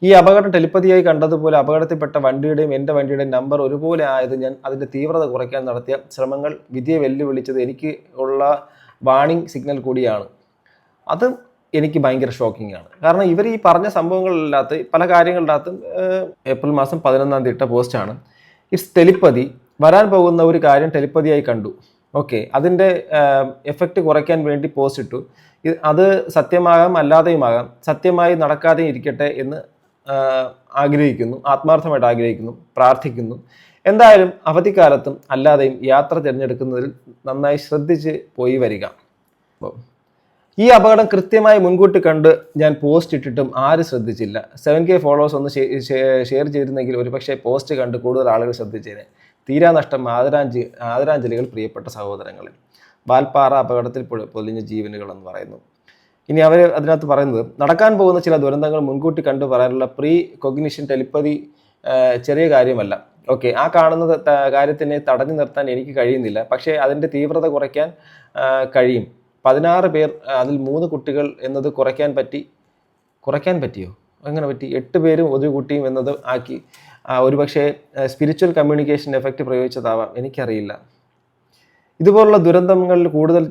ഈ അപകടം ടെലിപ്പതിയായി കണ്ടതുപോലെ അപകടത്തിൽപ്പെട്ട വണ്ടിയുടെയും എൻ്റെ വണ്ടിയുടെയും നമ്പർ ഒരുപോലെ ആയത് ഞാൻ അതിൻ്റെ തീവ്രത കുറയ്ക്കാൻ നടത്തിയ ശ്രമങ്ങൾ വിധിയെ വെല്ലുവിളിച്ചത് എനിക്ക് ഉള്ള വാണിംഗ് സിഗ്നൽ കൂടിയാണ്. അത് എനിക്ക് ഭയങ്കര ഷോക്കിംഗ് ആണ്. കാരണം ഇവർ ഈ പറഞ്ഞ സംഭവങ്ങളില്ലാത്ത പല കാര്യങ്ങളിനകത്തും ഏപ്രിൽ മാസം 11 ഇട്ട പോസ്റ്റാണ്. ഇറ്റ്സ് ടെലിപ്പതി, വരാൻ പോകുന്ന ഒരു കാര്യം ടെലിപ്പതിയായി കണ്ടു. ഓക്കെ, അതിൻ്റെ എഫക്റ്റ് കുറയ്ക്കാൻ വേണ്ടി പോസ്റ്റ് ഇട്ടു. അത് സത്യമാകാം അല്ലാതെയുമാകാം, സത്യമായി നടക്കാതെയും ഇരിക്കട്ടെ എന്ന് ആഗ്രഹിക്കുന്നു, ആത്മാർത്ഥമായിട്ട് ആഗ്രഹിക്കുന്നു, പ്രാർത്ഥിക്കുന്നു. എന്തായാലും അവധിക്കാലത്തും അല്ലാതെയും യാത്ര തിരഞ്ഞെടുക്കുന്നതിൽ നന്നായി ശ്രദ്ധിച്ച് പോയി വരിക. ഈ അപകടം കൃത്യമായി മുൻകൂട്ടി കണ്ട് ഞാൻ പോസ്റ്റ് ഇട്ടിട്ടും ആരും ശ്രദ്ധിച്ചില്ല. 7K ഫോളോവേഴ്സ് ഒന്ന് ഷെയർ ചെയ്തിരുന്നെങ്കിൽ ഒരുപക്ഷെ പോസ്റ്റ് കണ്ട് കൂടുതൽ ആളുകൾ ശ്രദ്ധിച്ചേനെ. തീരാനഷ്ടം, ആദരാഞ്ജലികൾ പ്രിയപ്പെട്ട സഹോദരങ്ങളിൽ. വാൽപ്പാറ അപകടത്തിൽ പൊലിഞ്ഞ ജീവനുകൾ എന്ന് പറയുന്നു. ഇനി അവർ അതിനകത്ത് പറയുന്നത്, നടക്കാൻ പോകുന്ന ചില ദുരന്തങ്ങൾ മുൻകൂട്ടി കണ്ടു പറയാനുള്ള പ്രീ കൊഗ്നിഷൻ ടെലിപ്പതി ചെറിയ കാര്യമല്ല. ഓക്കെ, ആ കാണുന്ന കാര്യത്തിനെ തടഞ്ഞു നിർത്താൻ എനിക്ക് കഴിയുന്നില്ല, പക്ഷേ അതിൻ്റെ തീവ്രത കുറയ്ക്കാൻ കഴിയും. 16 പേർ, അതിൽ 3 കുട്ടികൾ എന്നത് കുറയ്ക്കാൻ പറ്റിയോ? അങ്ങനെ പറ്റി. 8 പേരും ഒരു കുട്ടിയും എന്നത് ആക്കി. ഒരുപക്ഷെ സ്പിരിച്വൽ കമ്മ്യൂണിക്കേഷൻ എഫക്റ്റ് പ്രയോഗിച്ചതാവാം, എനിക്കറിയില്ല. ഇതുപോലുള്ള ദുരന്തങ്ങളിൽ കൂടുതൽ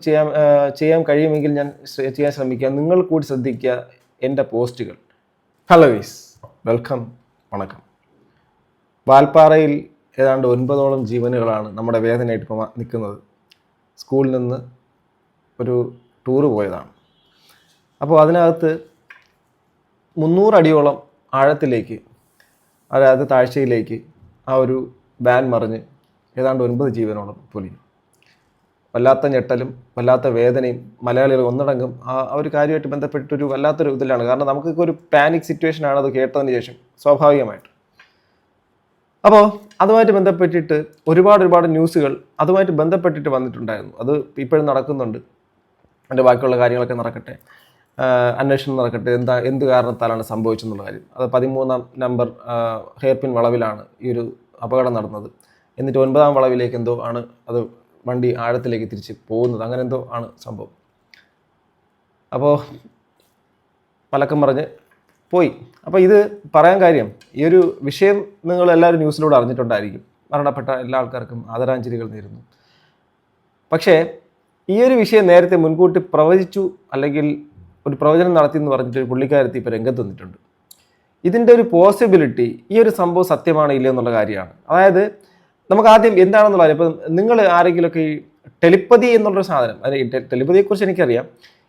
ചെയ്യാൻ കഴിയുമെങ്കിൽ ഞാൻ ചെയ്യാൻ ശ്രമിക്കാം. നിങ്ങൾ കൂടി ശ്രദ്ധിക്കുക എൻ്റെ പോസ്റ്റുകൾ. ഹലോ ഗൈസ്, വെൽക്കം, വണക്കം. വാൽപ്പാറയിൽ ഏതാണ്ട് 9ഓളം ജീവനുകളാണ് നമ്മുടെ വേദനയായിട്ട് ഇപ്പോൾ നിൽക്കുന്നത്. സ്കൂളിൽ നിന്ന് ഒരു ടൂറ് പോയതാണ്. അപ്പോൾ അതിനകത്ത് 300 അടിയോളം ആഴത്തിലേക്ക്, അതായത് താഴ്ചയിലേക്ക് ആ ഒരു വാൻ മറിഞ്ഞ് ഏതാണ്ട് 9 ജീവനോളം പൊലിഞ്ഞു. വല്ലാത്ത ഞെട്ടലും വല്ലാത്ത വേദനയും മലയാളികൾ ഒന്നടങ്കം ആ ഒരു കാര്യമായിട്ട് ബന്ധപ്പെട്ടൊരു വല്ലാത്തൊരു ഇതിലാണ്. കാരണം നമുക്കൊക്കെ ഒരു പാനിക് സിറ്റുവേഷനാണ് അത് കേട്ടതിന് ശേഷം, സ്വാഭാവികമായിട്ട്. അപ്പോൾ അതുമായിട്ട് ബന്ധപ്പെട്ടിട്ട് ഒരുപാട് ന്യൂസുകൾ അതുമായിട്ട് ബന്ധപ്പെട്ടിട്ട് വന്നിട്ടുണ്ടായിരുന്നു. അത് ഇപ്പോഴും നടക്കുന്നുണ്ട്. അതിൻ്റെ ബാക്കിയുള്ള കാര്യങ്ങളൊക്കെ നടക്കട്ടെ, അന്വേഷണം നടക്കട്ടെ, എന്ത് കാരണത്താലാണ് സംഭവിച്ചെന്നുള്ള കാര്യം. അത് 13-ാം നമ്പർ ഹെയർപിൻ വളവിലാണ് ഈ ഒരു അപകടം നടന്നത്. എന്നിട്ട് 9-ാം വളവിലേക്ക് എന്തോ ആണ് അത് വണ്ടി ആഴത്തിലേക്ക് തിരിച്ച് പോകുന്നത്, അങ്ങനെ എന്തോ ആണ് സംഭവം. അപ്പോൾ പലക്കം പറഞ്ഞ് പോയി. അപ്പോൾ ഇത് പറയാൻ കാര്യം, ഈ ഒരു വിഷയം നിങ്ങൾ എല്ലാവരും ന്യൂസിലൂടെ അറിഞ്ഞിട്ടുണ്ടായിരിക്കും. മരണപ്പെട്ട എല്ലാ ആൾക്കാർക്കും ആദരാഞ്ജലികൾ നേരുന്നു. പക്ഷേ ഈ ഒരു വിഷയം നേരത്തെ മുൻകൂട്ടി പ്രവചിച്ചു, അല്ലെങ്കിൽ ഒരു പ്രവചനം നടത്തി എന്ന് പറഞ്ഞിട്ട് ഒരു പുള്ളിക്കാരത്തി ഇപ്പോൾ രംഗത്ത് വന്നിട്ടുണ്ട്. ഇതിൻ്റെ ഒരു പോസിബിലിറ്റി, ഈ ഒരു സംഭവം സത്യമാണ് ഇല്ല എന്നുള്ള കാര്യമാണ്. അതായത് നമുക്ക് ആദ്യം എന്താണെന്നുള്ള കാര്യം, ഇപ്പം നിങ്ങൾ ആരെങ്കിലുമൊക്കെ ഈ ടെലിപ്പതി എന്നുള്ളൊരു സാധനം, അതായത് ടെലിപ്പതിയെക്കുറിച്ച് എനിക്കറിയാം,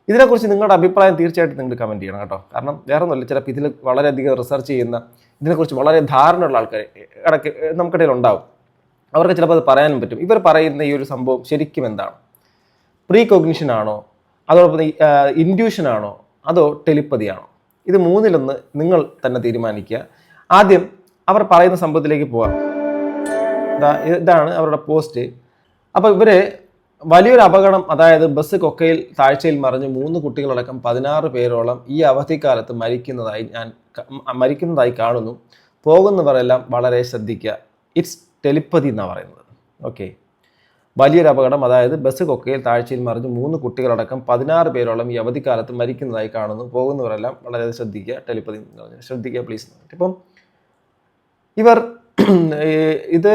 ഇതിനെക്കുറിച്ച് നിങ്ങളുടെ അഭിപ്രായം തീർച്ചയായിട്ടും നിങ്ങൾ കമൻറ്റ് ചെയ്യണം കേട്ടോ. കാരണം വേറെ ഒന്നുമില്ല, ചിലപ്പോൾ ഇതിൽ വളരെയധികം റിസർച്ച് ചെയ്യുന്ന, ഇതിനെക്കുറിച്ച് വളരെ ധാരണയുള്ള ആൾക്കാർ ഇടയ്ക്ക് നമുക്കിടയിൽ ഉണ്ടാവും. അവർക്ക് ചിലപ്പോൾ അത് പറയാനും പറ്റും. ഇവർ പറയുന്ന ഈ ഒരു സംഭവം ശരിക്കും എന്താണ്? പ്രീ കൊഗ്നിഷൻ ആണോ, അതോടൊപ്പം ഇൻഡ്യൂഷൻ ആണോ, അതോ ടെലിപ്പതിയാണോ? ഇത് മൂന്നിലൊന്ന് നിങ്ങൾ തന്നെ തീരുമാനിക്കുക. ആദ്യം അവർ പറയുന്ന സംഭവത്തിലേക്ക് പോവാം. ഇതാണ് അവരുടെ പോസ്റ്റ്. അപ്പോൾ ഇവർ വലിയൊരു അപകടം, അതായത് ബസ് കൊക്കയിൽ താഴ്ചയിൽ മറിഞ്ഞ് 3 കുട്ടികളടക്കം 16 പേരോളം ഈ അവധിക്കാലത്ത് മരിക്കുന്നതായി കാണുന്നു. പോകുന്നവരെല്ലാം വളരെ ശ്രദ്ധിക്കുക. ഇറ്റ്സ് ടെലിപ്പതി എന്നാണ് പറയുന്നത്. ഓക്കെ, വലിയൊരു അപകടം, അതായത് ബസ് കൊക്കയിൽ താഴ്ചയിൽ മറിഞ്ഞ് 3 കുട്ടികളടക്കം 16 പേരോളം ഈ അവധിക്കാലത്ത് മരിക്കുന്നതായി കാണുന്നു. പോകുന്നവരെല്ലാം വളരെ ശ്രദ്ധിക്കുക. ടെലിപ്പതി എന്ന് പറഞ്ഞാൽ ശ്രദ്ധിക്കുക പ്ലീസ്. ഇപ്പം ഇവർ ഇത്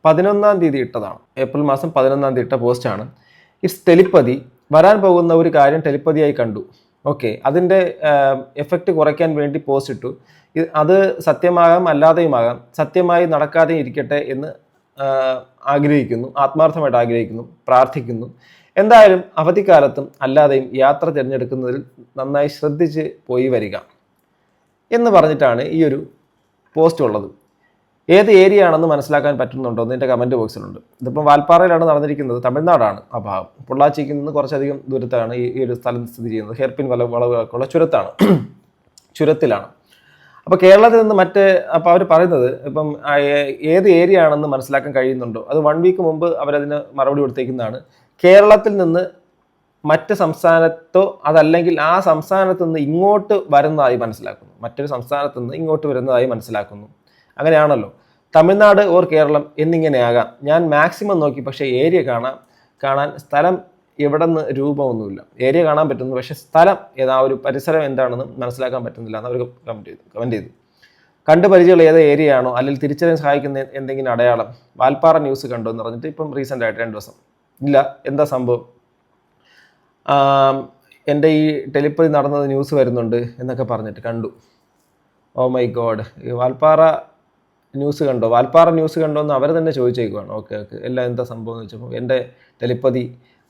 11-ാം തീയതി ഇട്ടതാണ്. ഏപ്രിൽ മാസം 11-ാം തീയതി ഇട്ട പോസ്റ്റാണ്. ഇറ്റ്സ് ടെലിപ്പതി, വരാൻ പോകുന്ന ഒരു കാര്യം ടെലിപ്പതിയായി കണ്ടു. ഓക്കെ, അതിൻ്റെ എഫക്റ്റ് കുറയ്ക്കാൻ വേണ്ടി പോസ്റ്റ് ഇട്ടു. അത് സത്യമാകാം അല്ലാതെയുമാകാം, സത്യമായി നടക്കാതെയും ഇരിക്കട്ടെ എന്ന് ആഗ്രഹിക്കുന്നു, ആത്മാർത്ഥമായിട്ട് ആഗ്രഹിക്കുന്നു, പ്രാർത്ഥിക്കുന്നു. എന്തായാലും അവധിക്കാലത്തും അല്ലാതെയും യാത്ര തിരഞ്ഞെടുക്കുന്നതിൽ നന്നായി ശ്രദ്ധിച്ച് പോയി വരിക എന്ന് പറഞ്ഞിട്ടാണ് ഈ ഒരു പോസ്റ്റ് ഉള്ളത്. ഏത് ഏരിയ ആണെന്ന് മനസ്സിലാക്കാൻ പറ്റുന്നുണ്ടോ എന്ന് എൻ്റെ കമൻറ്റ് ബോക്സിലുണ്ട്. ഇതിപ്പം വാൽപ്പാറയിലാണ് നടന്നിരിക്കുന്നത്, തമിഴ്നാടാണ് ആ ഭാഗം. പൊള്ളാച്ചിക്ക് നിന്ന് കുറച്ചധികം ദൂരത്താണ് ഈ ഒരു സ്ഥലം സ്ഥിതി ചെയ്യുന്നത്. ഹെയർപിൻ വളവുകൾക്കുള്ള ചുരത്തിലാണ്. അപ്പോൾ കേരളത്തിൽ നിന്ന് അപ്പോൾ അവർ പറയുന്നത്, ഇപ്പം ഏത് ഏരിയ ആണെന്ന് മനസ്സിലാക്കാൻ കഴിയുന്നുണ്ടോ? അത് 1 വീക്ക് മുമ്പ് അവരതിന് മറുപടി കൊടുത്തേക്കുന്നതാണ്. കേരളത്തിൽ നിന്ന് മറ്റ് സംസ്ഥാനത്തോ അതല്ലെങ്കിൽ ആ സംസ്ഥാനത്തു നിന്ന് ഇങ്ങോട്ട് വരുന്നതായി മനസ്സിലാക്കുന്നു. മറ്റൊരു സംസ്ഥാനത്തു നിന്ന് ഇങ്ങോട്ട് വരുന്നതായി മനസ്സിലാക്കുന്നു. അങ്ങനെയാണല്ലോ. തമിഴ്നാട് ഓർ കേരളം എന്നിങ്ങനെയാകാം. ഞാൻ മാക്സിമം നോക്കി, പക്ഷേ ഏരിയ കാണാൻ സ്ഥലം എവിടെ നിന്ന് രൂപമൊന്നുമില്ല. ഏരിയ കാണാൻ പറ്റുന്നു, പക്ഷേ സ്ഥലം ഏതാ ഒരു പരിസരം എന്താണെന്ന് മനസ്സിലാക്കാൻ പറ്റുന്നില്ല എന്ന് അവർ കമൻറ്റ് ചെയ്തു. കണ്ടു പരിചയമുള്ള ഏത് ഏരിയ ആണോ അല്ലെങ്കിൽ തിരിച്ചറിയാൻ സഹായിക്കുന്ന എന്തെങ്കിലും അടയാളം. വാൽപ്പാറ ന്യൂസ് കണ്ടോ എന്ന് പറഞ്ഞിട്ട് ഇപ്പം റീസെൻ്റ് ആയിട്ട് 2 ദിവസം ഇല്ല. എന്താ സംഭവം? എൻ്റെ ഈ ടെലിപ്പതി നടന്നത് ന്യൂസ് വരുന്നുണ്ട് എന്നൊക്കെ പറഞ്ഞിട്ട് കണ്ടു. ഓ മൈ ഗോഡ്, ഈ വാൽപ്പാറ ന്യൂസ് കണ്ടോ എന്ന് അവർ തന്നെ ചോദിച്ചേക്കുവാണ്. ഓക്കെ എല്ലാം എന്താ സംഭവം എന്ന് വെച്ചപ്പോൾ എൻ്റെ ടെലിപ്പതി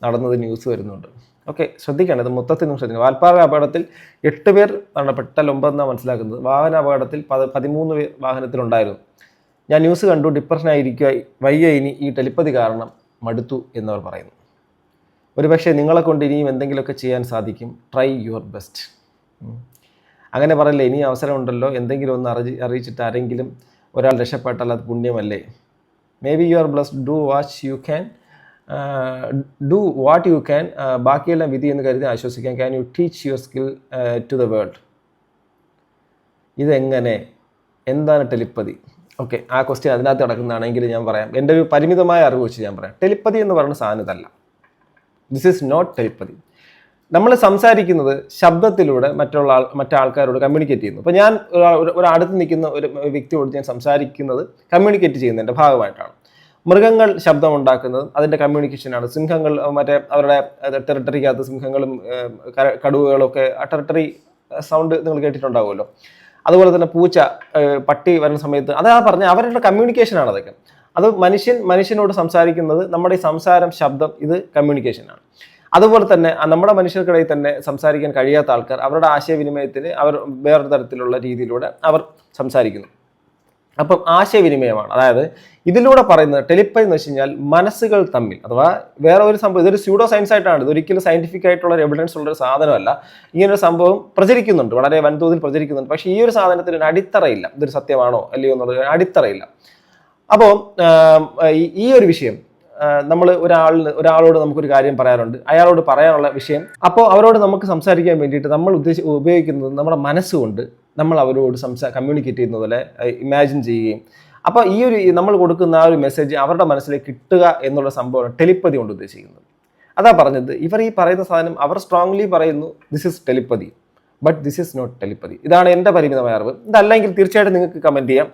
നടന്നത് ന്യൂസ് വരുന്നുണ്ട്. ഓക്കെ, ശ്രദ്ധിക്കണം, ഇത് മൊത്തത്തിലും ശ്രദ്ധിക്കണം. വാൽപ്പാറ അപകടത്തിൽ 8 പേർ മരണപ്പെട്ടാൽ 9 മനസ്സിലാക്കുന്നത്. വാഹന അപകടത്തിൽ 13 പേർ വാഹനത്തിലുണ്ടായിരുന്നു. ഞാൻ ന്യൂസ് കണ്ടു, ഡിപ്രഷനായിരിക്കുക, വയ്യ, ഇനി ഈ ടെലിപ്പതി കാരണം മടുത്തു എന്നവർ പറയുന്നു. ഒരുപക്ഷെ നിങ്ങളെ കൊണ്ട് ഇനിയും എന്തെങ്കിലുമൊക്കെ ചെയ്യാൻ സാധിക്കും. Try your best. അങ്ങനെ പറയല്ലേ, ഇനി അവസരമുണ്ടല്ലോ, എന്തെങ്കിലും ഒന്ന് അറിയിച്ചിട്ട് ആരെങ്കിലും ഒരാൾ രക്ഷപ്പെട്ടാൽ അത് പുണ്യമല്ലേ. Maybe you are blessed. Do what you can. ബാക്കിയെല്ലാം വിധി എന്ന് കരുതി ആശ്വസിക്കാൻ. Can you teach your skill to the world. ഇതെങ്ങനെ, എന്താണ് ടെലിപ്പതി? ഓക്കെ, ആ ക്വസ്റ്റ്യൻ അതിനകത്ത് കിടക്കുന്നതാണെങ്കിൽ ഞാൻ പറയാം. എൻ്റെ ഒരു പരിമിതമായ അറിവ് വെച്ച് ഞാൻ പറയാം. ടെലിപ്പതി എന്ന് പറയുന്ന സാധനം ഇതല്ല. This is not telepathy. നമ്മൾ സംസാരിക്കുന്നത് ശബ്ദത്തിലൂടെ മറ്റാൾക്കാരോട് കമ്മ്യൂണിക്കേറ്റ് ചെയ്യുന്നു. അപ്പോൾ ഞാൻ അടുത്ത് നിൽക്കുന്ന ഒരു വ്യക്തിയോട് ഞാൻ സംസാരിക്കുന്നത് കമ്മ്യൂണിക്കേറ്റ് ചെയ്യുന്നതിൻ്റെ ഭാഗമായിട്ടാണ്. മൃഗങ്ങൾ ശബ്ദം ഉണ്ടാക്കുന്നതും അതിൻ്റെ കമ്മ്യൂണിക്കേഷനാണ്. സിംഹങ്ങൾ അവരുടെ ടെറിട്ടറിക്കകത്ത് സിംഹങ്ങളും കടുവകളും ഒക്കെ ആ ടെറിട്ടറി സൗണ്ട് നിങ്ങൾ കേട്ടിട്ടുണ്ടാവുമല്ലോ. അതുപോലെ തന്നെ പൂച്ച, പട്ടി വരുന്ന സമയത്ത് അതാ പറഞ്ഞ അവരുടെ കമ്മ്യൂണിക്കേഷനാണ് അതൊക്കെ. അത് മനുഷ്യനോട് സംസാരിക്കുന്നത്, നമ്മുടെ ഈ സംസാരം, ശബ്ദം, ഇത് കമ്മ്യൂണിക്കേഷനാണ്. അതുപോലെ തന്നെ നമ്മുടെ മനുഷ്യർക്കിടയിൽ തന്നെ സംസാരിക്കാൻ കഴിയാത്ത ആൾക്കാർ അവരുടെ ആശയവിനിമയത്തിന് അവർ വേറൊരു തരത്തിലുള്ള രീതിയിലൂടെ അവർ സംസാരിക്കുന്നു. അപ്പം ആശയവിനിമയമാണ്. അതായത് ഇതിലൂടെ പറയുന്നത് ടെലിപ്പതി എന്ന് വെച്ച് കഴിഞ്ഞാൽ മനസ്സുകൾ തമ്മിൽ, അഥവാ വേറെ ഒരു സംഭവം. ഇതൊരു സ്യൂഡോ സയൻസ് ആയിട്ടാണ്, ഇതൊരിക്കലും സയന്റിഫിക് ആയിട്ടുള്ള എവിഡൻസ് ഉള്ളൊരു സാധനമല്ല. ഇങ്ങനൊരു സംഭവം പ്രചരിക്കുന്നുണ്ട്, വളരെ വൻതോതിൽ പ്രചരിക്കുന്നുണ്ട്. പക്ഷേ ഈ ഒരു സാധനത്തിന് ഒരു അടിത്തറയില്ല. ഇതൊരു സത്യമാണോ അല്ലയോ എന്നുള്ളത് അടിത്തറയില്ല. അപ്പോൾ ഈ ഒരു വിഷയം നമ്മൾ ഒരാളോട് നമുക്കൊരു കാര്യം പറയാറുണ്ട്, അയാളോട് പറയാനുള്ള വിഷയം. അപ്പോൾ അവരോട് നമുക്ക് സംസാരിക്കാൻ വേണ്ടിയിട്ട് നമ്മൾ ഉപയോഗിക്കുന്നത് നമ്മുടെ മനസ്സുകൊണ്ട് നമ്മൾ അവരോട് കമ്മ്യൂണിക്കേറ്റ് ചെയ്യുന്ന പോലെ ഇമാജിൻ ചെയ്യുകയും, അപ്പോൾ ഈ ഒരു നമ്മൾ കൊടുക്കുന്ന ആ ഒരു മെസ്സേജ് അവരുടെ മനസ്സിലേക്ക് കിട്ടുക എന്നുള്ള സംഭവമാണ് ടെലിപ്പതി കൊണ്ട് ഉദ്ദേശിക്കുന്നത്. അതാ പറഞ്ഞത്, ഇവർ ഈ പറയുന്ന സാധനം അവർ സ്ട്രോങ്ലി പറയുന്നു this is telepathy, but this is not telepathy. ഇതാണ് എൻ്റെ പരിമിതമായ അറിവ്. ഇതല്ലെങ്കിൽ തീർച്ചയായിട്ടും നിങ്ങൾക്ക് കമൻറ്റ് ചെയ്യാം.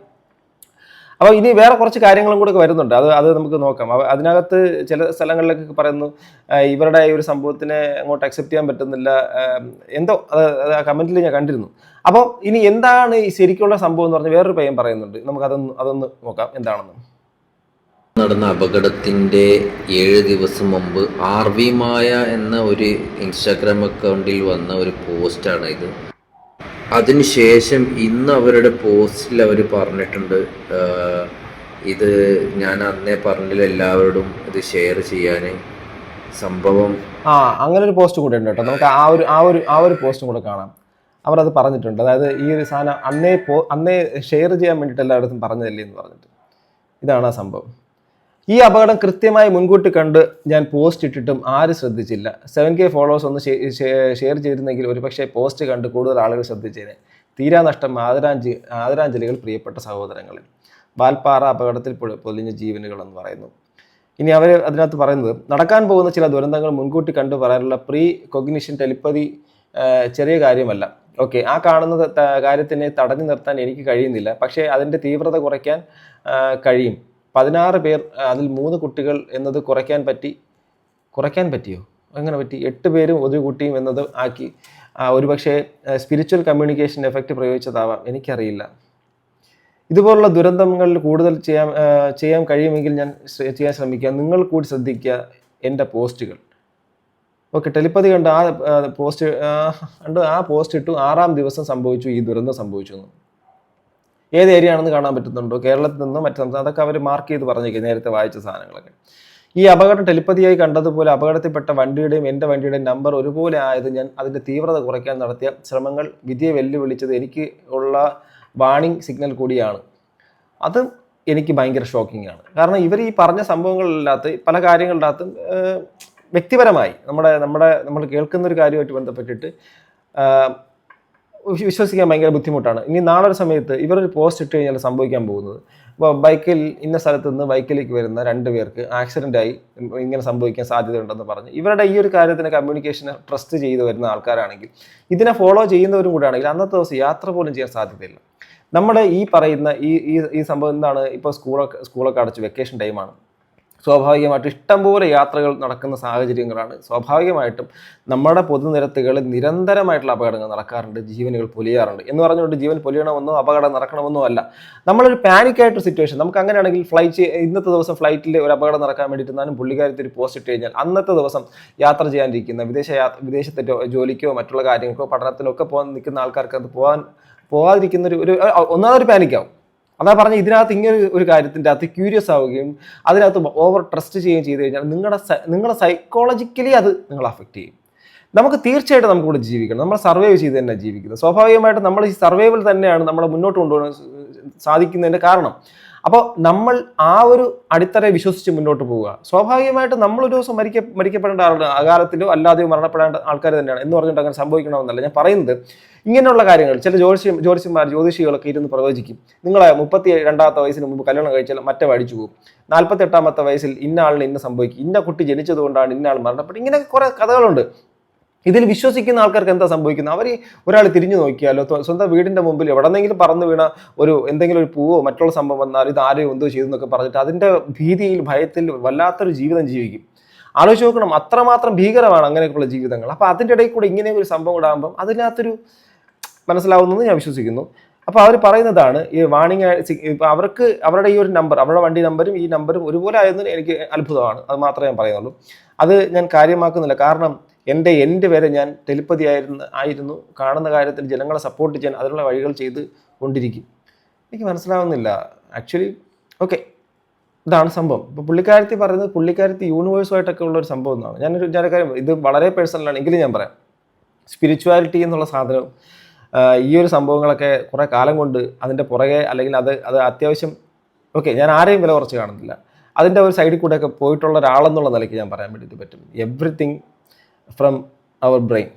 അപ്പോൾ ഇനി വേറെ കുറച്ച് കാര്യങ്ങളും കൂടെ വരുന്നുണ്ട്, അത് നമുക്ക് നോക്കാം. അതിനകത്ത് ചില സ്ഥലങ്ങളിലൊക്കെ പറയുന്നു ഇവരുടെ ഈ ഒരു സംഭവത്തിനെ അങ്ങോട്ട് അക്സെപ്റ്റ് ചെയ്യാൻ പറ്റുന്നില്ല എന്തോ, അത് കമൻറ്റിൽ ഞാൻ കണ്ടിരുന്നു. അപ്പോൾ ഇനി എന്താണ് ഈ ശരിക്കുള്ള സംഭവം എന്ന് പറഞ്ഞാൽ വേറൊരു പയ്യൻ പറയുന്നുണ്ട്. നമുക്ക് അതൊന്ന് നോക്കാം എന്താണെന്ന്. നടന്ന അപകടത്തിൻ്റെ 7 ദിവസം മുമ്പ് RV മായ എന്ന ഒരു ഇൻസ്റ്റാഗ്രാം അക്കൗണ്ടിൽ വന്ന ഒരു പോസ്റ്റാണ് ഇത്. അതിനുശേഷം ഇന്ന് അവരുടെ പോസ്റ്റിൽ അവർ പറഞ്ഞിട്ടുണ്ട്, ഇത് ഞാൻ അന്നേ പറഞ്ഞില്ല എല്ലാവരോടും ഇത് ഷെയർ ചെയ്യാൻ. സംഭവം അങ്ങനെ ഒരു പോസ്റ്റ് കൂടെ ഉണ്ട് കേട്ടോ. നമുക്ക് ആ ഒരു പോസ്റ്റും കൂടെ കാണാം. അവർ അത് പറഞ്ഞിട്ടുണ്ട്. അതായത് ഈ ഒരു സാധനം അന്നേ ഷെയർ ചെയ്യാൻ വേണ്ടിയിട്ട് എല്ലായിടത്തും പറഞ്ഞതല്ലേ എന്ന് പറഞ്ഞിട്ട്. ഇതാണ് ആ സംഭവം. ഈ അപകടം കൃത്യമായി മുൻകൂട്ടി കണ്ട് ഞാൻ പോസ്റ്റ് ഇട്ടിട്ടും ആരും ശ്രദ്ധിച്ചില്ല. 7K ഫോളോവേഴ്സ് ഒന്ന് ഷെയർ ചെയ്തിരുന്നെങ്കിൽ ഒരുപക്ഷെ പോസ്റ്റ് കണ്ട് കൂടുതൽ ആളുകൾ ശ്രദ്ധിച്ചേനെ. തീരാനഷ്ടം, ആദരാഞ്ജലികൾ പ്രിയപ്പെട്ട സഹോദരങ്ങളിൽ. വാൽപ്പാറ അപകടത്തിൽ പൊലിഞ്ഞ ജീവനുകൾ എന്ന് പറയുന്നു. ഇനി അവർ അതിനകത്ത് പറയുന്നത്, നടക്കാൻ പോകുന്ന ചില ദുരന്തങ്ങൾ മുൻകൂട്ടി കണ്ടു പറയാനുള്ള പ്രീ കൊഗ്നിഷൻ ടെലിപ്പതി ചെറിയ കാര്യമല്ല. ഓക്കെ, ആ കാണുന്ന കാര്യത്തിനെ തടഞ്ഞു നിർത്താൻ എനിക്ക് കഴിയുന്നില്ല, പക്ഷേ അതിൻ്റെ തീവ്രത കുറയ്ക്കാൻ കഴിയും. 16 പേർ, അതിൽ 3 കുട്ടികൾ എന്നത് കുറയ്ക്കാൻ പറ്റിയോ? അങ്ങനെ പറ്റി. 8 പേരും ഒരു കുട്ടിയും എന്നത് ആക്കി. ഒരുപക്ഷെ സ്പിരിച്വൽ കമ്മ്യൂണിക്കേഷൻ എഫക്റ്റ് പ്രയോഗിച്ചതാവാം, എനിക്കറിയില്ല. ഇതുപോലുള്ള ദുരന്തങ്ങളിൽ കൂടുതൽ ചെയ്യാൻ കഴിയുമെങ്കിൽ ഞാൻ ചെയ്യാൻ ശ്രമിക്കാം. നിങ്ങൾ കൂടി ശ്രദ്ധിക്കുക എൻ്റെ പോസ്റ്റുകൾ. ഓക്കെ, ടെലിപ്പതി കണ്ട് ആ പോസ്റ്റ് ഇട്ടു. 6-ാം ദിവസം സംഭവിച്ചു, ഈ ദുരന്തം സംഭവിച്ചു. ഏത് ഏരിയ ആണെന്ന് കാണാൻ പറ്റുന്നുണ്ടോ? കേരളത്തിൽ നിന്നോ മറ്റു സംസ്ഥാനം, അതൊക്കെ അവർ മാർക്ക് ചെയ്ത് പറഞ്ഞേക്കും, നേരത്തെ വായിച്ച സാധനങ്ങളൊക്കെ. ഈ അപകടം ടെലിപ്പതിയായി കണ്ടതുപോലെ അപകടത്തിൽപ്പെട്ട വണ്ടിയുടെയും എൻ്റെ വണ്ടിയുടെയും നമ്പർ ഒരുപോലെ ആയത് ഞാൻ അതിൻ്റെ തീവ്രത കുറയ്ക്കാൻ നടത്തിയ ശ്രമങ്ങൾ വിധിയെ വെല്ലുവിളിച്ചത് എനിക്ക് ഉള്ള വാണിംഗ് സിഗ്നൽ കൂടിയാണ്. അത് എനിക്ക് ഭയങ്കര ഷോക്കിംഗ് ആണ്. കാരണം ഇവർ ഈ പറഞ്ഞ സംഭവങ്ങളിലകത്ത് പല കാര്യങ്ങളുടെ അകത്തും വ്യക്തിപരമായി നമ്മൾ കേൾക്കുന്ന ഒരു കാര്യമായിട്ട് ബന്ധപ്പെട്ടിട്ട് വിശ്വസിക്കാൻ ഭയങ്കര ബുദ്ധിമുട്ടാണ്. ഇനി നാളെ ഒരു സമയത്ത് ഇവരൊരു പോസ്റ്റ് ഇട്ട് കഴിഞ്ഞാൽ സംഭവിക്കാൻ പോകുന്നത്, ഇപ്പോൾ ബൈക്കിൽ ഇന്ന സ്ഥലത്ത് നിന്ന് ബൈക്കിലേക്ക് വരുന്ന 2 പേർക്ക് ആക്സിഡൻ്റായി ഇങ്ങനെ സംഭവിക്കാൻ സാധ്യതയുണ്ടെന്ന് പറഞ്ഞ് ഇവരുടെ ഈ ഒരു കാര്യത്തിന് കമ്മ്യൂണിക്കേഷനെ ട്രസ്റ്റ് ചെയ്ത് വരുന്ന ആൾക്കാരാണെങ്കിൽ, ഇതിനെ ഫോളോ ചെയ്യുന്നവരും കൂടെ ആണെങ്കിൽ അന്നത്തെ ദിവസം യാത്ര പോലും ചെയ്യാൻ സാധ്യതയില്ല. നമ്മുടെ ഈ പറയുന്ന ഈ സംഭവം എന്താണ്, ഇപ്പോൾ സ്കൂളൊക്കെ അടച്ച് വെക്കേഷൻ ടൈമാണ്. സ്വാഭാവികമായിട്ടും ഇഷ്ടംപോലെ യാത്രകൾ നടക്കുന്ന സാഹചര്യങ്ങളാണ്. സ്വാഭാവികമായിട്ടും നമ്മുടെ പൊതുനിരത്തുകളിൽ നിരന്തരമായിട്ടുള്ള അപകടങ്ങൾ നടക്കാറുണ്ട്, ജീവനുകൾ പൊലിയാറുണ്ട്. എന്ന് പറഞ്ഞുകൊണ്ട് ജീവൻ പൊലിയണമെന്നോ അപകടം നടക്കണമെന്നോ അല്ല. നമ്മളൊരു പാനിക്കായിട്ടൊരു സിറ്റുവേഷൻ, നമുക്ക് അങ്ങനെയാണെങ്കിൽ ഇന്നത്തെ ദിവസം ഫ്ലൈറ്റിൽ ഒരു അപകടം നടക്കാൻ വേണ്ടിയിട്ട് നാനും പുള്ളിക്കാരത്തിൽ ഒരു പോസ്റ്റ് ഇട്ട് കഴിഞ്ഞാൽ അന്നത്തെ ദിവസം യാത്ര ചെയ്യാനിരിക്കുന്ന വിദേശത്തെ ജോലിക്കോ മറ്റുള്ള കാര്യങ്ങൾക്കോ പഠനത്തിനോ ഒക്കെ പോകാൻ നിൽക്കുന്ന ആൾക്കാർക്ക് അത് പോകാതിരിക്കുന്ന ഒന്നാമതൊരു പാനിക്കാവും. അതാ പറഞ്ഞ ഇതിനകത്ത് ഇങ്ങനെ ഒരു കാര്യത്തിൻ്റെ അകത്ത് ക്യൂരിയസ് ആവുകയും അതിനകത്ത് ഓവർ ട്രസ്റ്റ് ചെയ്യുകയും ചെയ്ത് കഴിഞ്ഞാൽ നിങ്ങളുടെ സൈക്കോളജിക്കലി അത് നിങ്ങളെ അഫക്റ്റ് ചെയ്യും. നമുക്ക് തീർച്ചയായിട്ടും നമുക്കിവിടെ ജീവിക്കണം, നമ്മൾ സർവൈവ് ചെയ്ത് തന്നെ ജീവിക്കുന്നത്. സ്വാഭാവികമായിട്ട് നമ്മൾ ഈ സർവൈവൽ തന്നെയാണ് നമ്മളെ മുന്നോട്ട് കൊണ്ടുപോകാൻ സാധിക്കുന്നതിൻ്റെ കാരണം. അപ്പോൾ നമ്മൾ ആ ഒരു അടിത്തറയെ വിശ്വസിച്ച് മുന്നോട്ട് പോവുക. സ്വാഭാവികമായിട്ട് നമ്മളൊരു ദിവസം മരിക്കപ്പെടേണ്ട ആളുടെ അകാലത്തിലോ അല്ലാതെയോ മരണപ്പെടേണ്ട ആൾക്കാർ തന്നെയാണ് എന്ന് പറഞ്ഞിട്ട് അങ്ങനെ സംഭവിക്കണമെന്നല്ല ഞാൻ പറയുന്നത്. ഇങ്ങനെയുള്ള കാര്യങ്ങൾ ചില ജ്യോതിഷികളൊക്കെ ഇരുന്ന് പ്രവചിക്കും. നിങ്ങളെ 32ാമത്തെ വയസ്സിന് മുമ്പ് കല്യാണം കഴിച്ചാൽ മറ്റേ അടിച്ചു പോകും, 48ാമത്തെ വയസ്സിൽ ഇന്ന ആളിന് ഇന്ന സംഭവിക്കും, ഇന്ന കുട്ടി ജനിച്ചതുകൊണ്ടാണ് ഇന്ന ആൾ മരണപ്പെട്ടത്. ഇങ്ങനെ കുറേ കഥകളുണ്ട്. ഇതിൽ വിശ്വസിക്കുന്ന ആൾക്കാർക്ക് എന്താ സംഭവിക്കുന്നത്? അവർ ഒരാൾ തിരിഞ്ഞു നോക്കിയാലോ സ്വന്തം വീടിൻ്റെ മുമ്പിൽ എവിടെന്നെങ്കിലും പറന്നു വീണ എന്തെങ്കിലും ഒരു പൂവോ മറ്റുള്ള സംഭവം വന്നാൽ ഇത് ആരെയോ എന്തോ ചെയ്തു എന്നൊക്കെ പറഞ്ഞിട്ട് അതിൻ്റെ ഭീതിയിൽ ഭയത്തിൽ വല്ലാത്തൊരു ജീവിതം ജീവിക്കും. ആലോചിച്ച് നോക്കണം, അത്രമാത്രം ഭീകരമാണ് അങ്ങനെയൊക്കെയുള്ള ജീവിതങ്ങൾ. അപ്പോൾ അതിൻ്റെ ഇടയിൽ കൂടെ ഇങ്ങനെ ഒരു സംഭവം കൂടെ ആകുമ്പം അതിനകത്തൊരു മനസ്സിലാവുന്നത് ഞാൻ വിശ്വസിക്കുന്നു. അപ്പോൾ അവർ പറയുന്നതാണ് ഈ വാണിംഗ്. ഇപ്പോൾ അവർക്ക് അവരുടെ ഈ ഒരു നമ്പർ, അവരുടെ വണ്ടി നമ്പരും ഈ നമ്പരും ഒരുപോലെ ആയതിന് എനിക്ക് അത്ഭുതമാണ്. അത് മാത്രമേ ഞാൻ പറയുന്നുള്ളൂ. അത് ഞാൻ കാര്യമാക്കുന്നില്ല. കാരണം എൻ്റെ വരെ ഞാൻ ടെലിപ്പതി ആയിരുന്നു കാണുന്ന കാര്യത്തിൽ ജനങ്ങളെ സപ്പോർട്ട് ചെയ്യാൻ അതിനുള്ള വഴികൾ ചെയ്ത് കൊണ്ടിരിക്കും. എനിക്ക് മനസ്സിലാവുന്നില്ല ആക്ച്വലി. ഓക്കെ, ഇതാണ് സംഭവം. ഇപ്പോൾ പുള്ളിക്കാരത്തി പറയുന്നത് പുള്ളിക്കാരത്തി യൂണിവേഴ്സുമായിട്ടൊക്കെ ഉള്ളൊരു സംഭവം എന്നാണ്. ഞാനൊരു കാര്യം, ഇത് വളരെ പേഴ്സണലാണ് എങ്കിലും ഞാൻ പറയാം. സ്പിരിച്വാലിറ്റി എന്നുള്ള സാധനം ഈ ഒരു സംഭവങ്ങളൊക്കെ കുറേ കാലം കൊണ്ട് അതിൻ്റെ പുറകെ, അല്ലെങ്കിൽ അത് അത്യാവശ്യം ഓക്കെ, ഞാൻ ആരെയും വില കുറച്ച് കാണുന്നില്ല. അതിൻ്റെ ഒരു സൈഡിൽ കൂടെയൊക്കെ പോയിട്ടുള്ള ഒരാളെന്നുള്ള നിലയ്ക്ക് ഞാൻ പറയാൻ വേണ്ടിയിട്ട് പറ്റും. Everything from our brain.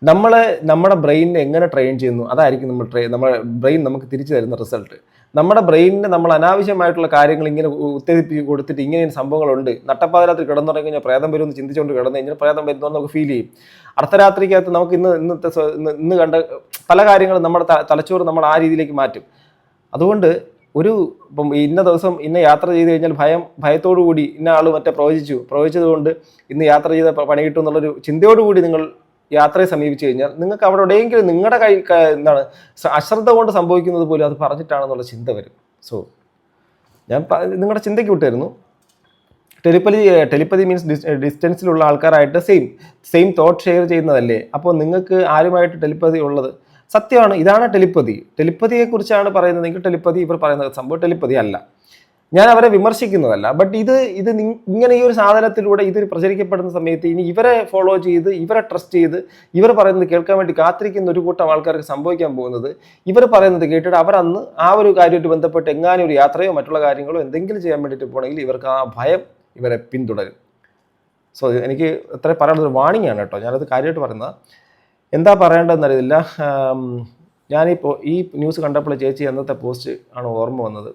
നമ്മുടെ ബ്രെയിനിനെ എങ്ങനെ ട്രെയിൻ ചെയ്യുന്നു അതായിരിക്കും നമ്മുടെ ബ്രെയിൻ നമുക്ക് തിരിച്ചു തരുന്ന റിസൾട്ട്. നമ്മുടെ ബ്രെയിനിന് നമ്മൾ അനാവശ്യമായിട്ടുള്ള കാര്യങ്ങൾ ഇങ്ങനെ ഉത്തേജിപ്പിച്ച് കൊടുത്തിട്ട് ഇങ്ങനെ സംഭവങ്ങളുണ്ട്, നട്ടപ്പാതിരാത്രി കിടന്നുറങ്ങി കഴിഞ്ഞാൽ പ്രേതം വരുമെന്ന് ചിന്തിച്ചുകൊണ്ട് കിടന്നു കഴിഞ്ഞാൽ പ്രേതം വരുന്നതെന്ന് നമുക്ക് ഫീൽ ചെയ്യും. അർദ്ധരാത്രിക്കകത്ത് നമുക്ക് ഇന്ന് കണ്ട പല കാര്യങ്ങളും നമ്മുടെ തലച്ചോറ് നമ്മൾ ആ രീതിയിലേക്ക് മാറ്റും. അതുകൊണ്ട് ഇപ്പം ഇന്ന ദിവസം ഇന്ന യാത്ര ചെയ്ത് കഴിഞ്ഞാൽ ഭയത്തോടു കൂടി ഇന്ന ആൾ പ്രവചിച്ചതുകൊണ്ട് ഇന്ന് യാത്ര ചെയ്ത പണി കിട്ടും എന്നുള്ളൊരു ചിന്തയോടുകൂടി നിങ്ങൾ യാത്രയെ സമീപിച്ചു കഴിഞ്ഞാൽ നിങ്ങൾക്ക് അവിടെ എവിടെയെങ്കിലും നിങ്ങളുടെ അശ്രദ്ധ കൊണ്ട് സംഭവിക്കുന്നത് പോലും അത് പറഞ്ഞിട്ടാണെന്നുള്ള ചിന്ത വരും. സോ ഞാൻ നിങ്ങളുടെ ചിന്തയ്ക്ക് വിട്ടായിരുന്നു. ടെലിപ്പതി മീൻസ് ഡിസ്റ്റൻസിലുള്ള ആൾക്കാരായിട്ട് സെയിം തോട്ട് ഷെയർ ചെയ്യുന്നതല്ലേ. അപ്പോൾ നിങ്ങൾക്ക് ആരുമായിട്ട് ടെലിപ്പതി ഉള്ളത് സത്യമാണ്. ഇതാണ് ടെലിപ്പതിയെക്കുറിച്ചാണ് പറയുന്നതെങ്കിൽ ടെലിപ്പതി ഇവർ പറയുന്നത് സംഭവം ടെലിപ്പതി അല്ല. ഞാൻ അവരെ വിമർശിക്കുന്നതല്ല. ബട്ട് ഇത് ഇങ്ങനെ ഈ ഒരു സാധനത്തിലൂടെ ഇത് പ്രചരിക്കപ്പെടുന്ന സമയത്ത് ഇനി ഇവരെ ഫോളോ ചെയ്ത് ഇവരെ ട്രസ്റ്റ് ചെയ്ത് ഇവർ പറയുന്നത് കേൾക്കാൻ വേണ്ടി കാത്തിരിക്കുന്ന ഒരു കൂട്ടം ആൾക്കാർക്ക് സംഭവിക്കാൻ പോകുന്നത്, ഇവർ പറയുന്നത് കേട്ടിട്ട് അവർ അന്ന് ആ ഒരു കാര്യമായിട്ട് ബന്ധപ്പെട്ട് എങ്ങാനും ഒരു യാത്രയോ മറ്റുള്ള കാര്യങ്ങളോ എന്തെങ്കിലും ചെയ്യാൻ വേണ്ടിയിട്ട് പോകണമെങ്കിൽ ഇവർക്ക് ആ ഭയം ഇവരെ പിന്തുടരും. സോ എനിക്ക് അത്ര പറയാനുള്ളൊരു വാണിംഗ് ആണ് കേട്ടോ. ഞാനത് കാര്യമായിട്ട് പറയുന്നത്. എന്താ പറയേണ്ടതെന്ന് അറിയില്ല. ഞാനിപ്പോൾ ഈ ന്യൂസ് കണ്ടപ്പോൾ ചേച്ചി അന്നത്തെ പോസ്റ്റ് ആണ് ഓർമ്മ വന്നത്.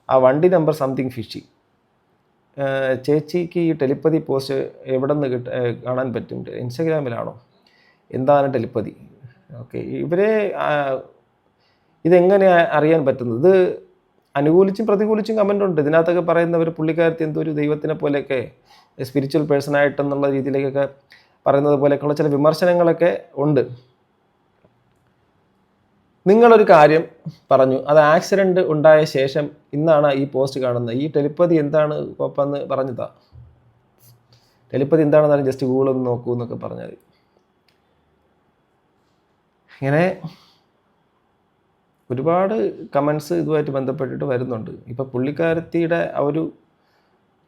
ആ വണ്ടി നമ്പർ സംതിങ് ഫിഷി. ചേച്ചിക്ക് ഈ ടെലിപ്പതി പോസ്റ്റ് എവിടെ നിന്ന് കാണാൻ പറ്റും? ഇൻസ്റ്റഗ്രാമിലാണോ? എന്താണ് ടെലിപ്പതി? ഓക്കെ, ഇതെങ്ങനെ അറിയാൻ പറ്റുന്നത്? ഇത് അനുകൂലിച്ചും പ്രതികൂലിച്ചും കമൻ്റ് ഉണ്ട്. ഇതിനകത്തൊക്കെ പറയുന്നവർ പുള്ളിക്കാരത്തി എന്തോ ഒരു ദൈവത്തിനെ പോലെയൊക്കെ സ്പിരിച്വൽ പേഴ്സണായിട്ടെന്നുള്ള രീതിയിലേക്കൊക്കെ പറയുന്നത് പോലെയൊക്കെയുള്ള ചില വിമർശനങ്ങളൊക്കെ ഉണ്ട്. നിങ്ങളൊരു കാര്യം പറഞ്ഞു, അത് ആക്സിഡൻറ്റ് ഉണ്ടായ ശേഷം ഇന്നാണ് ഈ പോസ്റ്റ് കാണുന്നത്. ഈ ടെലിപ്പതി എന്താണ് കോപ്പെന്ന് പറഞ്ഞതാ. ടെലിപ്പതി എന്താണെന്നാലും ജസ്റ്റ് ഗൂഗിൾ ഒന്ന് നോക്കൂ എന്നൊക്കെ പറഞ്ഞാൽ ഇങ്ങനെ ഒരുപാട് കമൻസ് ഇതുമായിട്ട് ബന്ധപ്പെട്ടിട്ട് വരുന്നുണ്ട്. ഇപ്പം പുള്ളിക്കാരത്തിയുടെ ആ ഒരു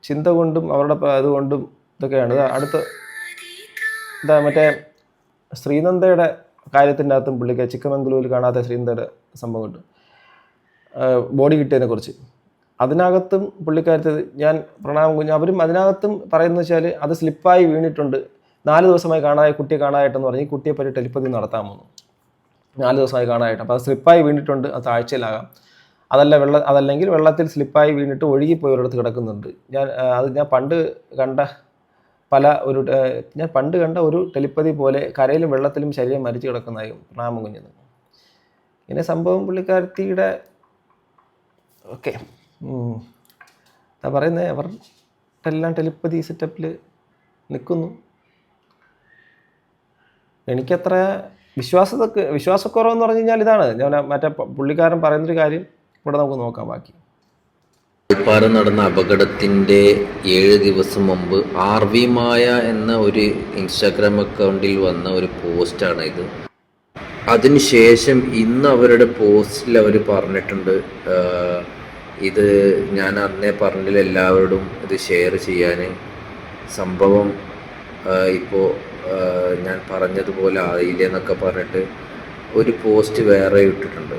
ചിന്ത കൊണ്ടും അവരുടെ അതുകൊണ്ടും ഇതൊക്കെയാണ്. മറ്റേ ശ്രീനന്ദയുടെ കാര്യത്തിൻ്റെ അകത്തും പുള്ളിക്കാരി ചിക്കമംഗലൂരിൽ കാണാത്ത ശ്രീനന്ദയുടെ സംഭവം കൊണ്ട് ബോഡി കിട്ടിയതിനെ കുറിച്ച് അതിനകത്തും പുള്ളിക്കാരത്തി ഞാൻ പ്രണാമം കുഞ്ഞ് അവരും അതിനകത്തും പറയുന്നത് വെച്ചാൽ അത് സ്ലിപ്പായി വീണിട്ടുണ്ട്, 4 ദിവസമായി കുട്ടിയെ കാണാനായിട്ടെന്ന് പറഞ്ഞ് ഈ കുട്ടിയെ പറ്റി ടെലിപ്പതി നടത്താമെന്ന്. 4 ദിവസമായി കാണാനായിട്ട്. അപ്പോൾ അത് സ്ലിപ്പായി വീണിട്ടുണ്ട്, അത് താഴ്ചയിലാകാം. അതല്ലെങ്കിൽ വെള്ളത്തിൽ സ്ലിപ്പായി വീണിട്ട് ഒഴുകിപ്പോയി ഒരിടത്ത് കിടക്കുന്നുണ്ട്. ഞാൻ പണ്ട് കണ്ട ഒരു ടെലിപ്പതി പോലെ കരയിലും വെള്ളത്തിലും ശരീരം മരിച്ചു കിടക്കുന്നതായും പ്രണാമം കുഞ്ഞെന്ന്. ഇങ്ങനെ സംഭവം പുള്ളിക്കാരത്തിയുടെ ഓക്കെ എന്താ പറയുന്നത്, അവർ എല്ലാം ടെലിപ്പതി സെറ്റപ്പിൽ നിൽക്കുന്നു. എനിക്കത്ര വിശ്വാസക്കുറവെന്ന് പറഞ്ഞു കഴിഞ്ഞാൽ ഇതാണ്. ഞാൻ പുള്ളിക്കാരൻ പറയുന്നൊരു കാര്യം ഇവിടെ നമുക്ക് നോക്കാം ബാക്കി. വാൽപ്പാറ നടന്ന അപകടത്തിൻ്റെ 7 ദിവസം മുമ്പ് RV മായ എന്ന ഒരു ഇൻസ്റ്റാഗ്രാം അക്കൗണ്ടിൽ വന്ന ഒരു പോസ്റ്റാണ് ഇത്. അതിനുശേഷം ഇന്ന് അവരുടെ പോസ്റ്റിൽ അവർ പറഞ്ഞിട്ടുണ്ട്, ഇത് ഞാൻ അന്നേ പറഞ്ഞില്ല എല്ലാവരോടും ഇത് ഷെയർ ചെയ്യാൻ. സംഭവം ഇപ്പോൾ ഞാൻ പറഞ്ഞതുപോലെ ആയില്ല എന്നൊക്കെ പറഞ്ഞിട്ട് ഒരു പോസ്റ്റ് വേറെ ഇട്ടിട്ടുണ്ട്.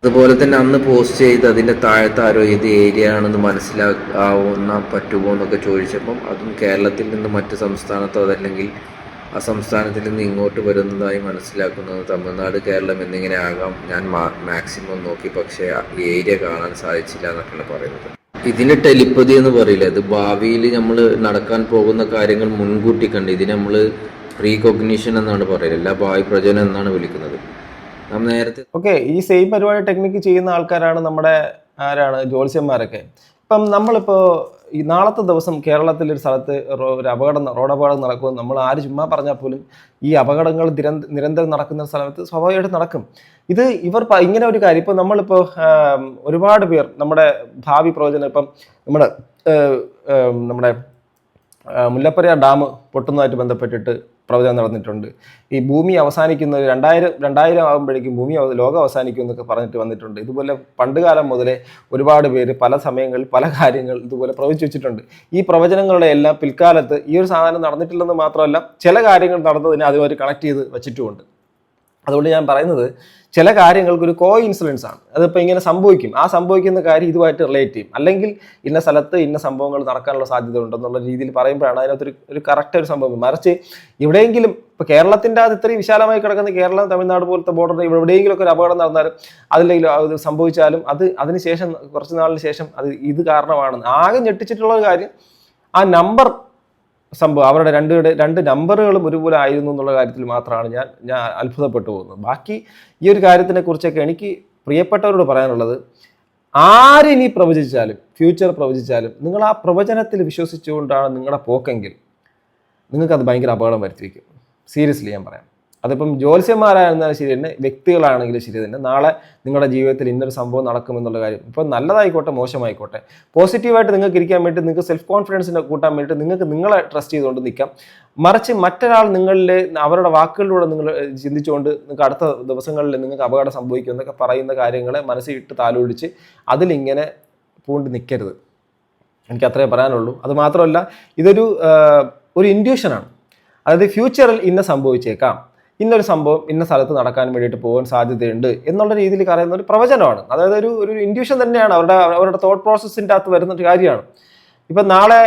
അതുപോലെ തന്നെ അന്ന് പോസ്റ്റ് ചെയ്ത് അതിൻ്റെ താഴത്തെ ആരോ ഏത് ഏരിയ ആണെന്ന് മനസ്സിലാക്കാവുന്ന പറ്റുമോ എന്നൊക്കെ ചോദിച്ചപ്പം അതും കേരളത്തിൽ നിന്ന് മറ്റ് സംസ്ഥാനത്തോ അതല്ലെങ്കിൽ ആ സംസ്ഥാനത്തിൽ നിന്ന് ഇങ്ങോട്ട് വരുന്നതായി മനസ്സിലാക്കുന്നത് തമിഴ്നാട്, കേരളം എന്നിങ്ങനെ ആകാം. ഞാൻ മാക്സിമം നോക്കി, പക്ഷേ ഏരിയ കാണാൻ സാധിച്ചില്ല എന്നൊക്കെയാണ് പറയുന്നത്. ഇതിന് ടെലിപ്പതി എന്ന് പറയില്ല, ഇത് ഭാവിയിൽ നമ്മൾ നടക്കാൻ പോകുന്ന കാര്യങ്ങൾ മുൻകൂട്ടി കണ്ട് ഇതിനെ നമ്മൾ പ്രീകോഗ്നിഷൻ എന്നാണ് പറയുന്നത്, എല്ലാ ഭാവി പ്രചോദനം എന്നാണ് വിളിക്കുന്നത്. നാം നേരത്തെ ഈ സെയിം പരിപാടി ടെക്നിക്ക് ചെയ്യുന്ന ആൾക്കാരാണ് നമ്മുടെ ജ്യോത്സ്യന്മാരൊക്കെ. ഇപ്പം നമ്മളിപ്പോൾ ഈ നാളത്തെ ദിവസം കേരളത്തിലൊരു സ്ഥലത്ത് റോഡ് അപകടം നടക്കുമെന്ന് നമ്മൾ ആര് ചുമ്മാ പറഞ്ഞാൽ പോലും ഈ അപകടങ്ങൾ നിരന്തരം നടക്കുന്ന സ്ഥലത്ത് സ്വാഭാവികമായിട്ട് നടക്കും. ഇവർ ഇങ്ങനെ ഒരു കാര്യം, ഇപ്പം നമ്മളിപ്പോൾ ഒരുപാട് പേർ നമ്മുടെ ഭാവി പ്രവചനം, ഇപ്പം നമ്മുടെ മുല്ലപ്പെരിയാർ ഡാം പൊട്ടുന്നതായിട്ട് ബന്ധപ്പെട്ടിട്ട് പ്രവചനം നടന്നിട്ടുണ്ട്. ഈ ഭൂമി അവസാനിക്കുന്നത് 2000 ആകുമ്പോഴേക്കും ലോകം അവസാനിക്കും എന്നൊക്കെ പറഞ്ഞിട്ട് വന്നിട്ടുണ്ട്. ഇതുപോലെ പണ്ടുകാലം മുതലേ ഒരുപാട് പേര് പല സമയങ്ങളിൽ പല കാര്യങ്ങൾ ഇതുപോലെ പ്രവചിച്ചു വെച്ചിട്ടുണ്ട്. ഈ പ്രവചനങ്ങളുടെ എല്ലാം പിൽക്കാലത്ത് ഈ ഒരു സാധനം നടന്നിട്ടില്ലെന്ന് മാത്രമല്ല, ചില കാര്യങ്ങൾ നടന്നതിനെ അതുമായിട്ട് കണക്ട് ചെയ്ത് വെച്ചിട്ടുമുണ്ട്. അതുകൊണ്ട് ഞാൻ പറയുന്നത്, ചില കാര്യങ്ങൾക്ക് ഒരു കോഇൻസിഡൻസ് ആണ്. അതിപ്പോൾ ഇങ്ങനെ സംഭവിക്കും, ആ സംഭവിക്കുന്ന കാര്യം ഇതുമായിട്ട് റിലേറ്റ് ചെയ്യും. അല്ലെങ്കിൽ ഇന്ന സ്ഥലത്ത് ഇന്ന സംഭവങ്ങൾ നടക്കാനുള്ള സാധ്യത ഉണ്ടെന്നുള്ള രീതിയിൽ പറയുമ്പോഴാണ് അതിനകത്തൊരു കറക്റ്റ് ഒരു സംഭവം. മറിച്ച് എവിടെയെങ്കിലും ഇപ്പോൾ കേരളത്തിൻ്റെ അത് ഇത്രയും വിശാലമായി കിടക്കുന്ന കേരളം തമിഴ്നാട് പോലത്തെ ബോർഡറിൽ എവിടെയെങ്കിലുമൊക്കെ ഒരു അപകടം നടന്നാലും അതിലെങ്കിലും അത് സംഭവിച്ചാലും അതിനുശേഷം കുറച്ച് നാളിന് ശേഷം ഇത് കാരണമാണെന്ന് ആകെ ഞെട്ടിച്ചിട്ടുള്ള ഒരു കാര്യം, ആ നമ്പർ സംഭവം അവരുടെ രണ്ട് നമ്പറുകളും ഒരുപോലെ ആയിരുന്നു എന്നുള്ള കാര്യത്തിൽ മാത്രമാണ് ഞാൻ അത്ഭുതപ്പെട്ടു പോകുന്നത്. ബാക്കി ഈ ഒരു കാര്യത്തിനെ കുറിച്ചൊക്കെ എനിക്ക് പ്രിയപ്പെട്ടവരോട് പറയാനുള്ളത്, ആരിനി പ്രവചിച്ചാലും ഫ്യൂച്ചർ പ്രവചിച്ചാലും നിങ്ങൾ ആ പ്രവചനത്തിൽ വിശ്വസിച്ചുകൊണ്ടാണ് നിങ്ങളുടെ പോക്കെങ്കിൽ നിങ്ങൾക്കത് ഭയങ്കര അപകടം വരുത്തിവെക്കും. സീരിയസ്ലി ഞാൻ പറയാം. അതിപ്പം ജ്യോത്സ്യന്മാരായിരുന്നാലും ശരി തന്നെ, വ്യക്തികളാണെങ്കിലും ശരി തന്നെ, നാളെ നിങ്ങളുടെ ജീവിതത്തിൽ ഇന്നൊരു സംഭവം നടക്കുമെന്നുള്ള കാര്യം, ഇപ്പം നല്ലതായിക്കോട്ടെ മോശമായിക്കോട്ടെ, പോസിറ്റീവായിട്ട് നിങ്ങൾക്ക് ഇരിക്കാൻ വേണ്ടി, നിങ്ങൾക്ക് സെൽഫ് കോൺഫിഡൻസിനെ കൂട്ടാൻ വേണ്ടിയിട്ട് നിങ്ങൾക്ക് നിങ്ങളെ ട്രസ്റ്റ് ചെയ്തുകൊണ്ട് നിൽക്കാം. മറിച്ച് മറ്റൊരാൾ നിങ്ങളിലെ അവരുടെ വാക്കുകളിലൂടെ നിങ്ങൾ ചിന്തിച്ചുകൊണ്ട് നിങ്ങൾക്ക് അടുത്ത ദിവസങ്ങളിൽ നിങ്ങൾക്ക് അപകടം സംഭവിക്കും എന്നൊക്കെ പറയുന്ന കാര്യങ്ങളെ മനസ്സിട്ട് താലോടിച്ച് അതിലിങ്ങനെ പൂണ്ട് നിൽക്കരുത്. എനിക്ക് അത്രേ പറയാനുള്ളൂ. അത് മാത്രമല്ല, ഇതൊരു ഇൻഡ്യൂഷനാണ്. അതായത് ഫ്യൂച്ചറിൽ ഇന്ന സംഭവിച്ചേക്കാം, ഇന്നൊരു സംഭവം ഇന്ന സ്ഥലത്ത് നടക്കാൻ വേണ്ടിയിട്ട് പോകാൻ സാധ്യതയുണ്ട് എന്നുള്ള രീതിയിൽ പറയുന്ന ഒരു പ്രവചനമാണ്. അതായത് ഒരു ഇൻഡ്യൂഷൻ തന്നെയാണ്, അവരുടെ തോട്ട് പ്രോസസ്സിൻ്റെ അകത്ത് വരുന്നൊരു കാര്യമാണ്. ഇപ്പം നാളെ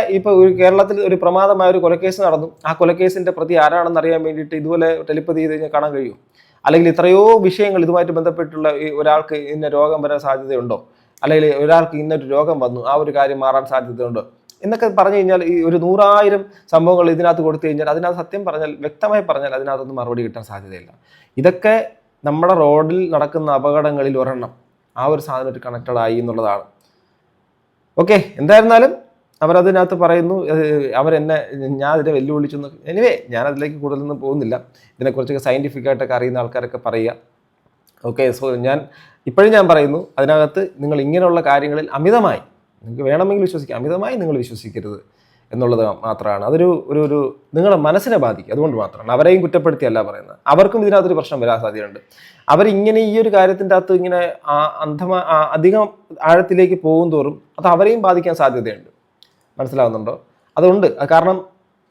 ഒരു കേരളത്തിൽ ഒരു പ്രമാദമായ ഒരു കൊലക്കേസ് നടന്നു, ആ കൊലക്കേസിൻ്റെ പ്രതി ആരാണെന്ന് അറിയാൻ വേണ്ടിയിട്ട് ഇതുപോലെ ടെലിപ്പതി ചെയ്ത് കഴിഞ്ഞാൽ കാണാൻ കഴിയും? അല്ലെങ്കിൽ എത്രയോ വിഷയങ്ങൾ ഇതുമായിട്ട് ബന്ധപ്പെട്ടുള്ള ഒരാൾക്ക് ഇന്ന രോഗം വരാൻ സാധ്യതയുണ്ടോ, അല്ലെങ്കിൽ ഒരാൾക്ക് ഇന്നൊരു രോഗം വന്നു ആ ഒരു കാര്യം മാറാൻ സാധ്യതയുണ്ടോ എന്നൊക്കെ പറഞ്ഞു കഴിഞ്ഞാൽ ഈ 100,000 സംഭവങ്ങൾ ഇതിനകത്ത് കൊടുത്തു കഴിഞ്ഞാൽ അതിനകത്ത് സത്യം പറഞ്ഞാൽ, വ്യക്തമായി പറഞ്ഞാൽ അതിനകത്തൊന്നും മറുപടി കിട്ടാൻ സാധ്യതയില്ല. ഇതൊക്കെ നമ്മുടെ റോഡിൽ നടക്കുന്ന അപകടങ്ങളിൽ ഒരെണ്ണം ആ ഒരു സാധനമായിട്ട് കണക്റ്റഡ് ആയി എന്നുള്ളതാണ്. ഓക്കെ, എന്തായിരുന്നാലും അവരതിനകത്ത് പറയുന്നു, ഞാൻ അതിനെ വെല്ലുവിളിച്ചു. എനിവേ ഞാൻ അതിലേക്ക് കൂടുതലൊന്നും പോകുന്നില്ല. ഇതിനെക്കുറിച്ചൊക്കെ സയൻറ്റിഫിക്കായിട്ടൊക്കെ അറിയുന്ന ആൾക്കാരൊക്കെ പറയുക. ഓക്കെ, സോ ഇപ്പോഴും ഞാൻ പറയുന്നു, അതിനകത്ത് നിങ്ങൾ ഇങ്ങനെയുള്ള കാര്യങ്ങളിൽ അമിതമായി നിങ്ങൾക്ക് വേണമെങ്കിൽ വിശ്വസിക്കാം, അമിതമായി നിങ്ങൾ വിശ്വസിക്കരുത് എന്നുള്ളത് മാത്രമാണ്. അതൊരു നിങ്ങളുടെ മനസ്സിനെ ബാധിക്കും. അതുകൊണ്ട് മാത്രമാണ്. അവരെയും കുറ്റപ്പെടുത്തിയല്ല പറയുന്നത്. അവർക്കും ഇതിനകത്തൊരു പ്രശ്നം വരാൻ സാധ്യതയുണ്ട്. അവരിങ്ങനെ ഈ ഒരു കാര്യത്തിൻ്റെ അകത്ത് ഇങ്ങനെ അധികം ആഴത്തിലേക്ക് പോകും തോറും അത് അവരെയും ബാധിക്കാൻ സാധ്യതയുണ്ട്. മനസ്സിലാവുന്നുണ്ടോ? അതുകൊണ്ട് കാരണം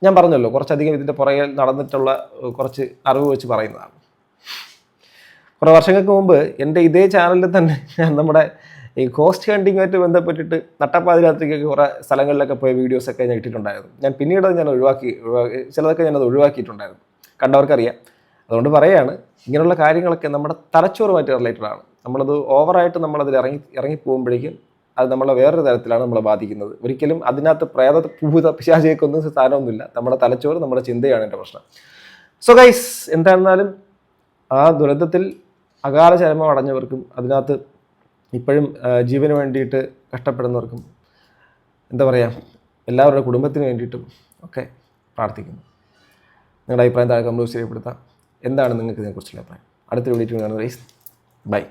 ഞാൻ പറഞ്ഞല്ലോ, കുറച്ചധികം ഇതിൻ്റെ പുറകെ നടന്നിട്ടുള്ള കുറച്ച് അറിവ് വെച്ച് പറയുന്നതാണ്. കുറേ വർഷങ്ങൾക്ക് മുമ്പ് എൻ്റെ ഇതേ ചാനലിൽ തന്നെ ഞാൻ നമ്മുടെ ഈ കോസ്റ്റ് ഹണ്ടിങ്ങുമായിട്ട് ബന്ധപ്പെട്ടിട്ട് നട്ടപ്പാതിരാത്രിക്കൊക്കെ കുറേ സ്ഥലങ്ങളിലൊക്കെ പോയ വീഡിയോസൊക്കെ ഞാൻ ഇട്ടിട്ടുണ്ടായിരുന്നു. ഞാൻ പിന്നീട് ഞാൻ ഒഴിവാക്കി ചിലതൊക്കെ ഞാനത് ഒഴിവാക്കിയിട്ടുണ്ടായിരുന്നു. കണ്ടവർക്കറിയാം. അതുകൊണ്ട് പറയുകയാണ്, ഇങ്ങനെയുള്ള കാര്യങ്ങളൊക്കെ നമ്മുടെ തലച്ചോറുമായിട്ട് റിലേറ്റഡ് ആണ്. നമ്മളത് ഓവറായിട്ട് നമ്മളതിൽ ഇറങ്ങിപ്പോകുമ്പോഴേക്കും അത് നമ്മളെ വേറൊരു തരത്തിലാണ് നമ്മളെ ബാധിക്കുന്നത്. ഒരിക്കലും അതിനകത്ത് ഭൂത പിശാചിയൊന്നും സ്ഥാനമൊന്നുമില്ല. നമ്മുടെ തലച്ചോറ്, നമ്മുടെ ചിന്തയാണ് എൻ്റെ പ്രശ്നം. സോ ഗൈസ്, എന്തായിരുന്നാലും ആ ദുരന്തത്തിൽ അകാല ചരമം അടഞ്ഞവർക്കും അതിനകത്ത് ഇപ്പോഴും ജീവന് വേണ്ടിയിട്ട് കഷ്ടപ്പെടുന്നവർക്കും എന്താ പറയുക, എല്ലാവരുടെ കുടുംബത്തിന് വേണ്ടിയിട്ടും ഒക്കെ പ്രാർത്ഥിക്കുന്നു. നിങ്ങളുടെ അഭിപ്രായം താഴെ കമന്റ് ബോക്സിൽ രേഖപ്പെടുത്താം. എന്താണ് നിങ്ങൾക്ക് ഇതിനെക്കുറിച്ചുള്ള അഭിപ്രായം? അടുത്ത വീഡിയോയിൽ കാണുന്ന ഗൈസ്, ബൈ.